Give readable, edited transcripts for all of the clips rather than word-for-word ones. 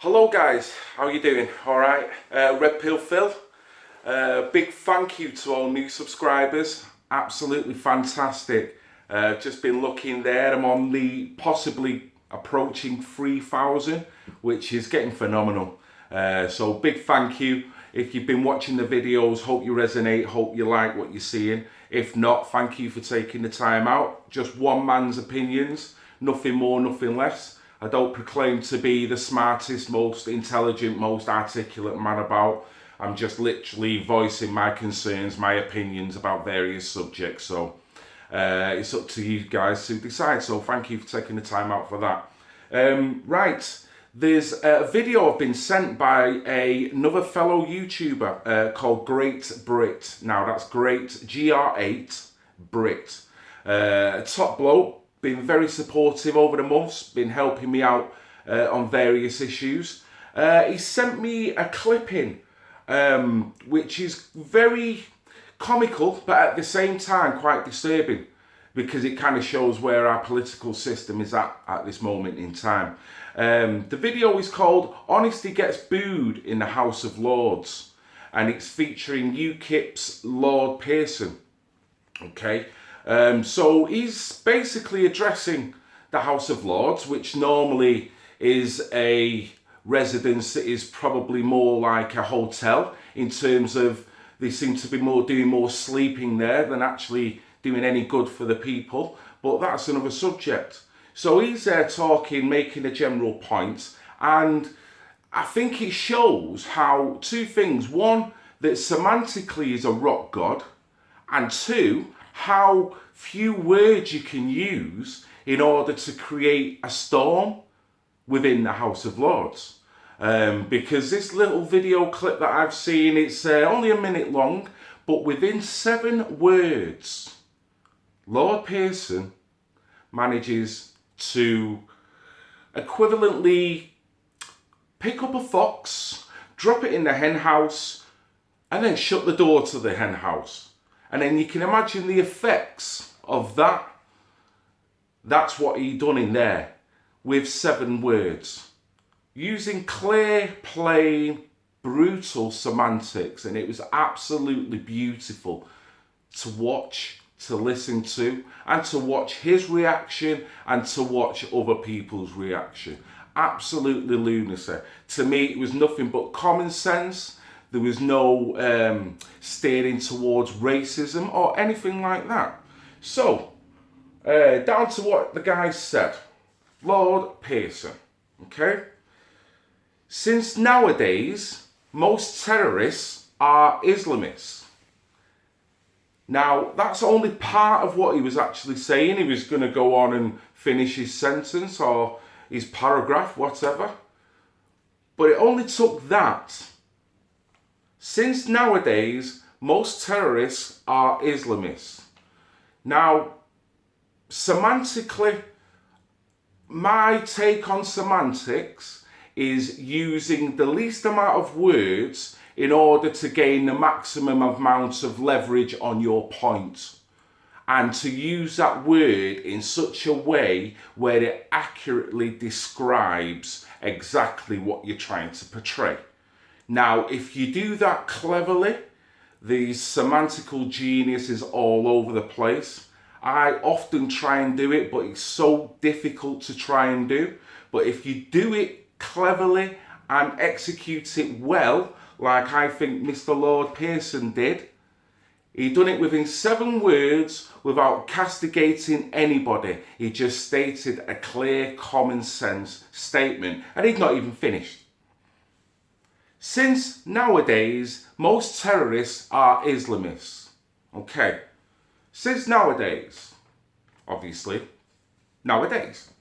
Hello guys, how you doing? Alright, redpillphil. Big thank you to all new subscribers, absolutely fantastic. Just been looking there, I'm on the possibly approaching 3,000, which is getting phenomenal. So big thank you. If you've been watching the videos, hope you resonate, hope you like what you're seeing. If not, thank you for taking the time out. Just one man's opinions, nothing more, nothing less. I don't proclaim to be the smartest, most intelligent, most articulate man about. I'm just literally voicing my concerns, my opinions about various subjects. So it's up to you guys to decide. So thank you for taking the time out for that. Right, there's a video I've been sent by another fellow YouTuber called Great Brit. Now that's Great, GR8, Brit. Top bloke. Been very supportive over the months, been helping me out on various issues. He sent me a clipping which is very comical, but at the same time quite disturbing, because it kind of shows where our political system is at this moment in time. The video is called "Honesty Gets Booed in the House of Lords," and it's featuring UKIP's Lord Pearson. Okay. So he's basically addressing the House of Lords, which normally is a residence that is probably more like a hotel, in terms of they seem to be doing more sleeping there than actually doing any good for the people. But that's another subject. So he's there talking, making a general point, and I think it shows how two things: one, that semantically is a rock god, and two, how few words you can use in order to create a storm within the House of Lords. Because this little video clip that I've seen, it's only a minute long, but within 7 words, Lord Pearson manages to equivalently pick up a fox, drop it in the hen house, and then shut the door to the hen house. And then you can imagine the effects of that. That's what he done in there with 7 words, using clear, plain, brutal semantics. And it was absolutely beautiful to watch, to listen to, and to watch his reaction and to watch other people's reaction. Absolutely lunacy. To me, it was nothing but common sense. There was no steering towards racism or anything like that. So, down to what the guy said. Lord Pearson, okay? Since nowadays, most terrorists are Islamists. Now, that's only part of what he was actually saying. He was going to go on and finish his sentence or his paragraph, whatever. But it only took that. Since nowadays, most terrorists are Islamists. Now, semantically, my take on semantics is using the least amount of words in order to gain the maximum amount of leverage on your point. And to use that word in such a way where it accurately describes exactly what you're trying to portray. Now, if you do that cleverly, these semantical genius is all over the place. I often try and do it, but it's so difficult to try and do. But if you do it cleverly and execute it well, like I think Mr. Lord Pearson did, he done it within 7 words without castigating anybody. He just stated a clear, common sense statement, and he'd not even finished. Since nowadays, most terrorists are Islamists. Okay. Since nowadays, obviously, nowadays.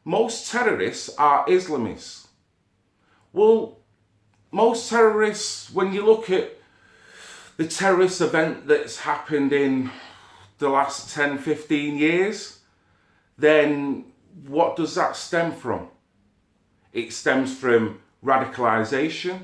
Most terrorists are Islamists. Well, most terrorists, when you look at the terrorist event that's happened in the last 10, 15 years, then what does that stem from? It stems from radicalization,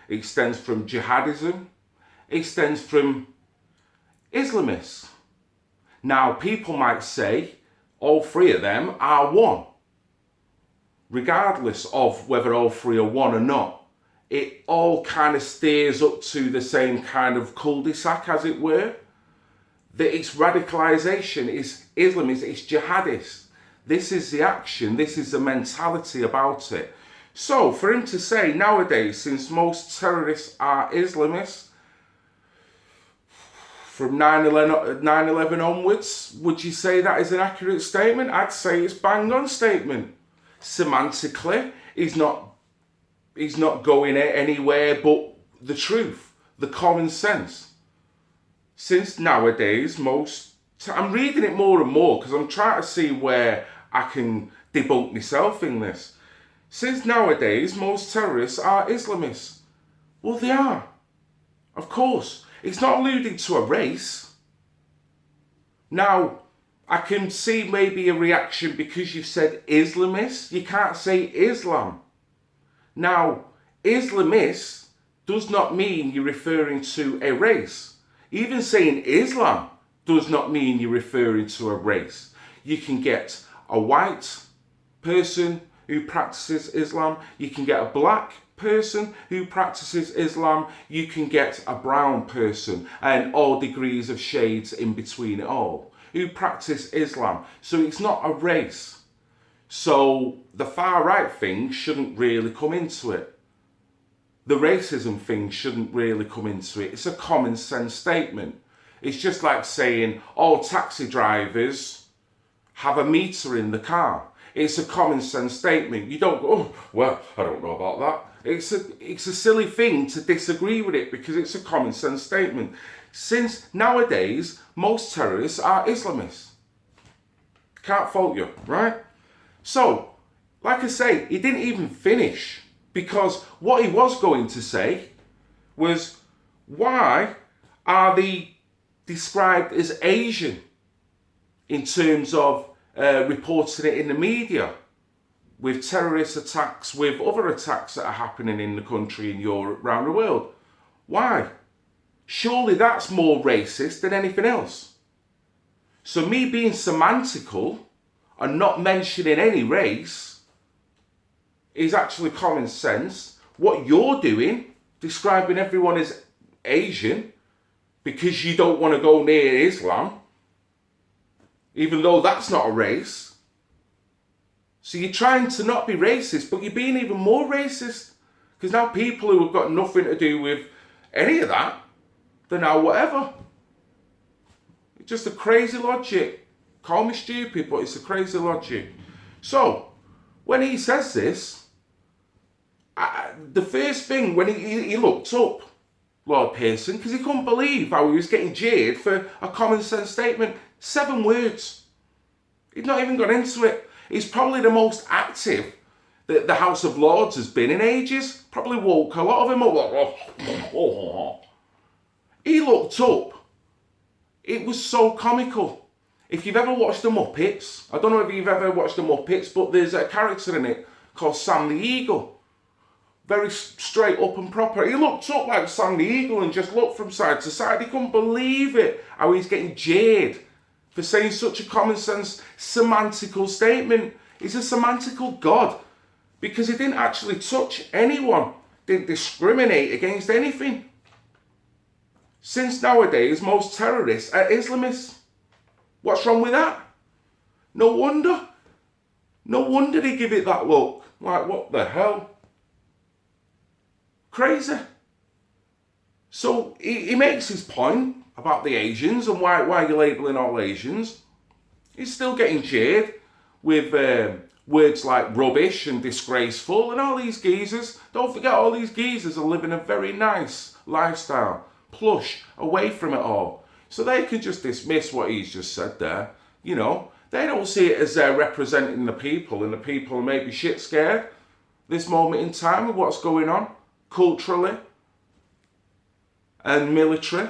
it stems from jihadism, it stems from Islamists. Now, people might say all 3 of them are one. regardless of whether all three are one or not, it all kind of steers up to the same kind of cul-de-sac, as it were. That it's radicalisation, it's Islam, it's jihadist. This is the action, this is the mentality about it. So for him to say nowadays, since most terrorists are Islamists, from 9/11 onwards, would you say that is an accurate statement? I'd say it's bang on statement. Semantically, he's not going anywhere but the truth, the common sense. Since nowadays, I'm reading it more and more because I'm trying to see where I can debunk myself in this. Since nowadays, most terrorists are Islamists. Well, they are. Of course. It's not alluding to a race. Now, I can see maybe a reaction because you've said Islamist. You can't say Islam. Now, Islamist does not mean you're referring to a race. Even saying Islam does not mean you're referring to a race. You can get a white person who practices Islam. You can get a black person who practices Islam. You can get a brown person and all degrees of shades in between it all who practice Islam. So it's not a race. So the far right thing shouldn't really come into it. The racism thing shouldn't really come into it. It's a common sense statement. It's just like saying all taxi drivers have a meter in the car. It's a common sense statement. You don't go, oh, well, I don't know about that. It's a silly thing to disagree with it because it's a common sense statement. Since nowadays, most terrorists are Islamists. Can't fault you, right? So, like I say, he didn't even finish because what he was going to say was, why are they described as Asian in terms of reporting it in the media with terrorist attacks, with other attacks that are happening in the country, in Europe, around the world? Why? Surely that's more racist than anything else. So me being semantical and not mentioning any race is actually common sense. What you're doing, describing everyone as Asian because you don't want to go near Islam, even though that's not a race. So you're trying to not be racist, but you're being even more racist. Because now people who have got nothing to do with any of that, they're now whatever. It's just a crazy logic. Call me stupid, but it's a crazy logic. So, when he says this, the first thing, when he looked up, Lord Pearson, because he couldn't believe how he was getting jeered for a common sense statement. 7 words. He'd not even got into it. He's probably the most active that the House of Lords has been in ages. Probably woke a lot of them up. He looked up. It was so comical. If you've ever watched The Muppets, I don't know if you've ever watched The Muppets, but there's a character in it called Sam the Eagle. Very straight up and proper. He looked up like Sam the Eagle and just looked from side to side. He couldn't believe it, how he's getting jeered for saying such a common sense, semantical statement. He's a semantical god because he didn't actually touch anyone, didn't discriminate against anything. Since nowadays, most terrorists are Islamists. What's wrong with that? No wonder. No wonder they give it that look. Like, what the hell? Crazy. So he makes his point about the Asians and why you're labelling all Asians. He's still getting jeered with words like rubbish and disgraceful and all these geezers. Don't forget, all these geezers are living a very nice lifestyle, plush, away from it all. So they can just dismiss what he's just said there. You know, they don't see it as they're representing the people, and the people may be shit scared this moment in time with what's going on culturally and military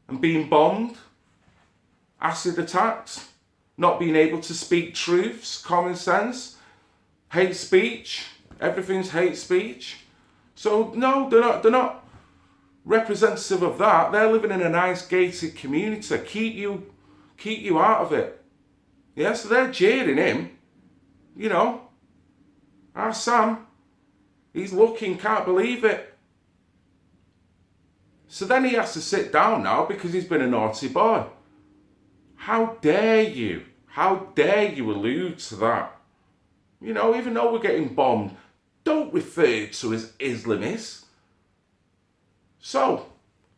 and being bombed, acid attacks, not being able to speak truths, common sense, hate speech, everything's hate speech. So no, they're not representative of that. They're living in a nice gated community. Keep you out of it. Yeah, so they're jeering him. You know, our Sam, he's looking, can't believe it. So then he has to sit down now because he's been a naughty boy. How dare you? How dare you allude to that? You know, even though we're getting bombed, don't refer to as Islamists. So,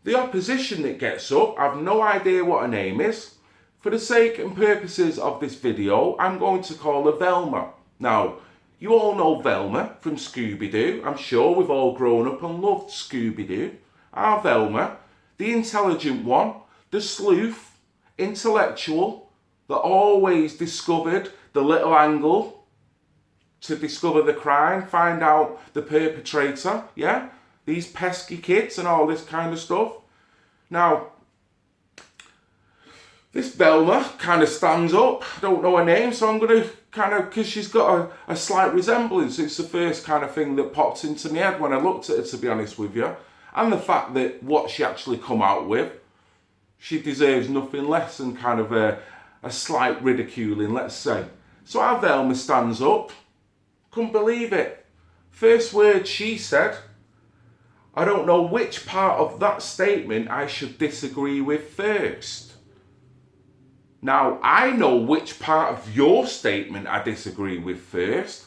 the opposition that gets up, I've no idea what her name is. For the sake and purposes of this video, I'm going to call her Velma. Now, you all know Velma from Scooby-Doo. I'm sure we've all grown up and loved Scooby-Doo. Our Velma, the intelligent one, the sleuth, intellectual, that always discovered the little angle to discover the crime, find out the perpetrator, yeah? These pesky kids and all this kind of stuff. Now, this Velma kind of stands up. I don't know her name, so I'm going to kind of, because she's got a slight resemblance. It's the first kind of thing that popped into my head when I looked at her, to be honest with you. And the fact that what she actually come out with, she deserves nothing less than kind of a slight ridiculing, let's say. So our Velma stands up. Couldn't believe it. First word she said, I don't know which part of that statement I should disagree with first. Now, I know which part of your statement I disagree with first.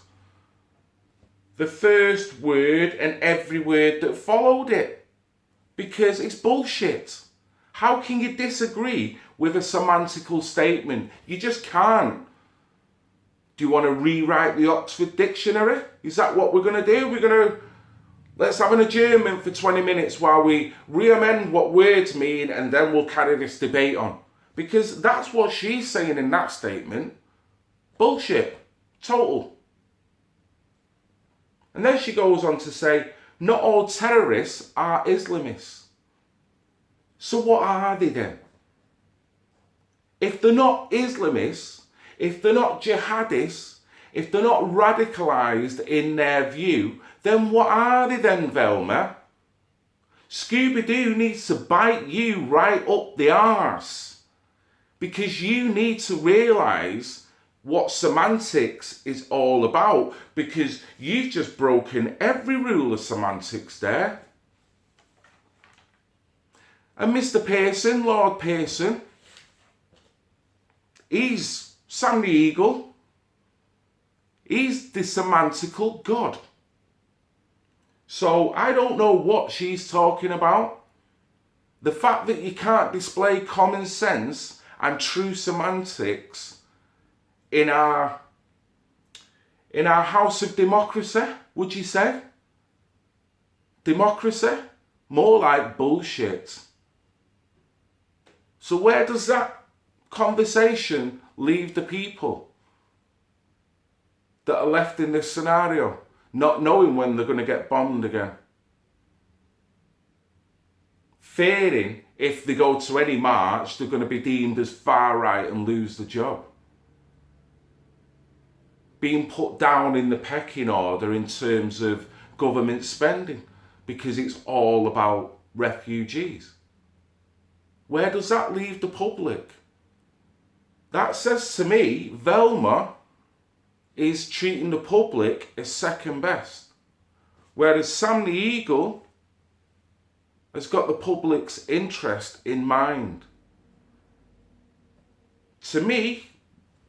The first word and every word that followed it. Because it's bullshit. How can you disagree with a semantical statement? You just can't. Do you want to rewrite the Oxford Dictionary? Is that what we're going to do? Let's have an adjournment for 20 minutes while we re-amend what words mean, and then we'll carry this debate on. Because that's what she's saying in that statement. Bullshit. Total. And then she goes on to say, not all terrorists are Islamists. So what are they then? If they're not Islamists, if they're not jihadists, if they're not radicalised in their view, then what are they then, Velma? Scooby-Doo needs to bite you right up the arse. Because you need to realise what semantics is all about. Because you've just broken every rule of semantics there. And Mr. Pearson, Lord Pearson, he's Sam the Eagle. He's the semantical god. So I don't know what she's talking about. The fact that you can't display common sense and true semantics in our house of democracy, would you say? Democracy? More like bullshit. So where does that conversation leave the people that are left in this scenario, not knowing when they're going to get bombed again? Fearing if they go to any march, they're going to be deemed as far right and lose the job. Being put down in the pecking order in terms of government spending, because it's all about refugees. Where does that leave the public? That says to me, Velma is treating the public as second best. Whereas Sam the Eagle has got the public's interest in mind. To me,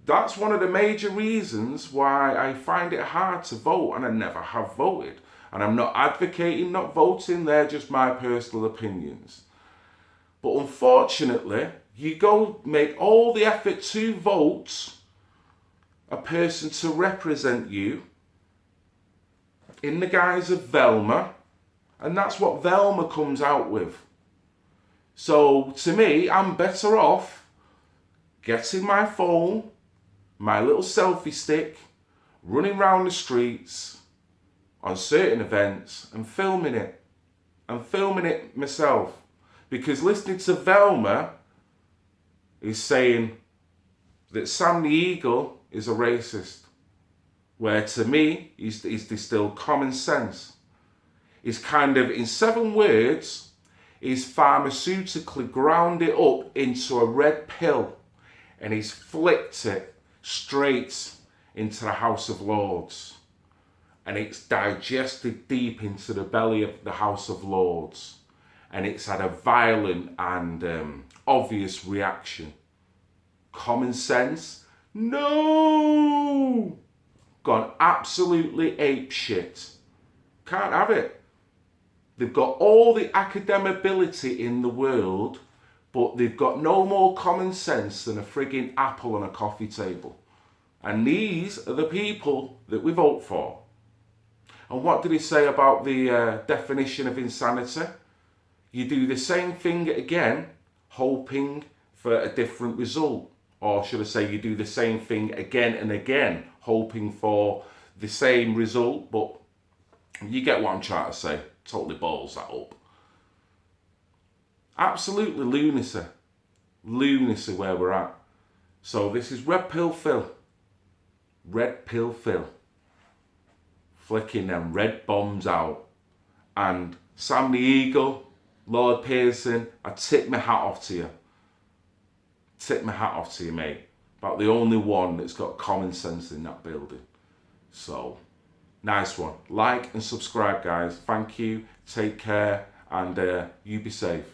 that's one of the major reasons why I find it hard to vote, and I never have voted. And I'm not advocating not voting, they're just my personal opinions. But unfortunately, you go make all the effort to vote a person to represent you in the guise of Velma, and that's what Velma comes out with. So to me, I'm better off getting my phone, my little selfie stick, running around the streets on certain events and filming it. And filming it myself. Because listening to Velma is saying that Sam the Eagle is a racist. Where to me, he's distilled common sense. He's kind of, in 7 words, he's pharmaceutically ground it up into a red pill. And he's flicked it straight into the House of Lords, and it's digested deep into the belly of the House of Lords, and it's had a violent and obvious reaction. Common sense? No! Gone absolutely apeshit. Can't have it. They've got all the academic ability in the world, but they've got no more common sense than a frigging apple on a coffee table. And these are the people that we vote for. And what did he say about the definition of insanity? You do the same thing again, hoping for a different result. Or should I say, you do the same thing again and again, hoping for the same result, but you get what I'm trying to say. Totally balls that up. Absolutely lunacy. Lunacy where we're at. So this is redpillphil. Redpillphil. Flicking them red bombs out. And Sam the Eagle, Lord Pearson, I tip my hat off to you. Tip my hat off to you, mate. About the only one that's got common sense in that building. So, nice one. Like and subscribe, guys. Thank you. Take care. And you be safe.